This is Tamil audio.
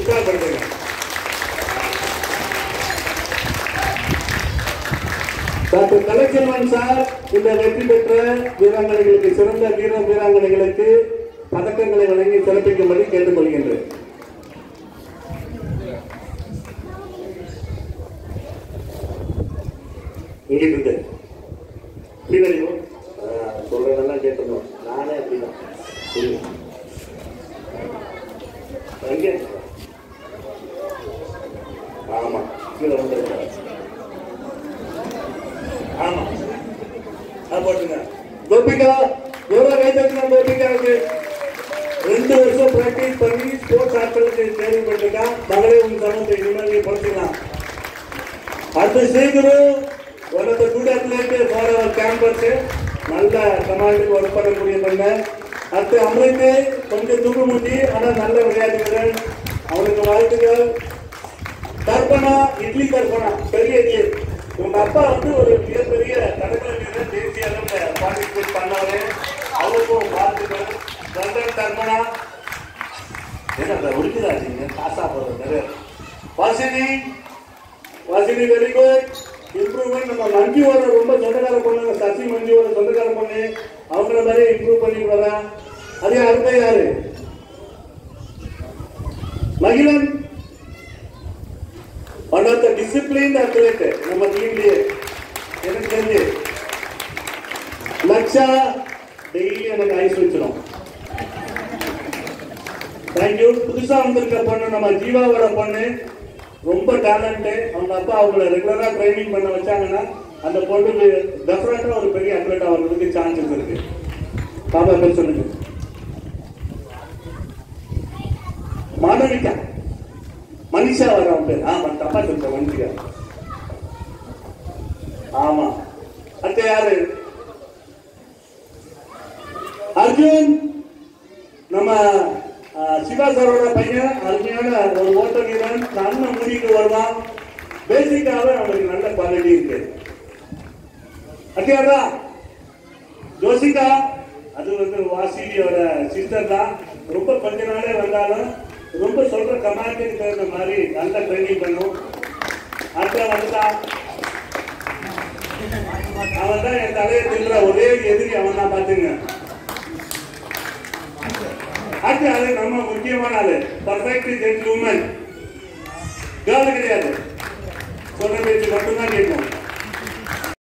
உற்சாகப்படுத்துங்க. டாக்டர் கலைச்செல்வன் சார் இந்த வெற்றி பெற்ற வீராங்கனைகளுக்கு, சிறந்த வீராங்கனைகளுக்கு பதக்கங்களை வழங்கி சிறப்பிக்கும்படி கேட்டுக்கொள்கின்றேன். இங்கிருந்து சொல்றதெல்லாம் கேட்டுருந்தோம். நானே அப்படிதான். ஆமா கீழே வந்து ஆமா போட்டுங்க. கோபிகா எவ்வளவு கைத்தட்டினா கோபிகாவுக்கு 2 வருஷம் பிராக்டிஸ் பண்ணி ஸ்போர்ட்ஸ் ஆட்களுக்கு தேர்வு பண்ணிருக்கா. மகளே உங்க சமத்தை இனிமேல் படிச்சுக்கலாம். அடுத்த சீக்கிரம் one of the good athletes for our campus. நல்ல கமாண்டில் ஒர்க் பண்ணக்கூடிய பண்ண. அடுத்து அமிர்தே கொஞ்சம் தூக்குமுட்டி, ஆனால் நல்ல விளையாட்டுகள். அவனுக்கு வாழ்த்துக்கள். கற்பனா, இட்லி கற்பனா, பெரிய இட்லி. உங்க அப்பா வந்து ஒரு மிகப்பெரிய தடகள வீரர், தேசிய அளவில் பார்ட்டிசிபேட் பண்ணாரு. அவருக்கும் வாழ்த்துக்கள். கந்தன் கற்பனா என்ன உடுக்குதாச்சுங்க, காசா போறது நிறைய. வாசினி வெரி குட் இம்ப்ரூவ்மெண்ட். நம்ம மஞ்சுவோட ரொம்ப சொந்தக்கார பொண்ணு, சசி மஞ்சுவோட சொந்தக்கார பொண்ணு, அவங்கள மாதிரி இம்ப்ரூவ் பண்ணி விடலாம். அதே அடுத்த யாரு? Magizhan, one of the discipline athlete நம்ம டீம்லயே எனக்கு தெரிஞ்சு. லக்ஷா டெய்லி எனக்கு ஐஸ் வச்சிடும். தேங்க்யூ. புதுசா வந்திருக்க பொண்ணு நம்ம ஜீவாவோட பொண்ணு, ரொம்ப டேலண்ட். அவங்க அப்பா அவங்களை ரெகுலரா ட்ரைனிங் பண்ண வச்சாங்கன்னா அந்த பொண்ணுக்கு டெஃபரட்டா ஒரு பெரிய அத்லெட் அவங்களுக்கு சான்சஸ் இருக்கு. பாபா பேர் சொல்லுங்க. மாணவிகா, மனிஷா வர பேர். ஆமா தப்பா சொல்ற மனிஷா. ஆமா அடுத்த யாரு? அர்ஜுன், நம்ம சிவா சாரோட பையன். அருமையான ஒரு ஓட்ட வீரன், கண்ணை மூடிட்டு வருவான். பேசிக்காவே அவனுக்கு நல்ல குவாலிட்டி இருக்கு. அத்தியாரா ஜோசிகா, அது வந்து வாசியோட சிஸ்டர் தான். ரொம்ப கொஞ்ச நாளே வந்தாலும் ரொம்ப சொல்ற கமாண்டுக்கு தகுந்த மாதிரி நல்ல ட்ரைனிங் பண்ணும். அடுத்த வந்துட்டான். அவன் தான் என் தலையை தின்ற ஒரே எதிரி அவன் தான். பாத்துங்க. அடுத்து அது நம்ம முக்கியமான ஆளு, பர்ஃபெக்ட் ஜென்டில்மேன். கேர்ள் கிடையாது, சொல்ற பேச்சு மட்டும்தான் கேட்கும்.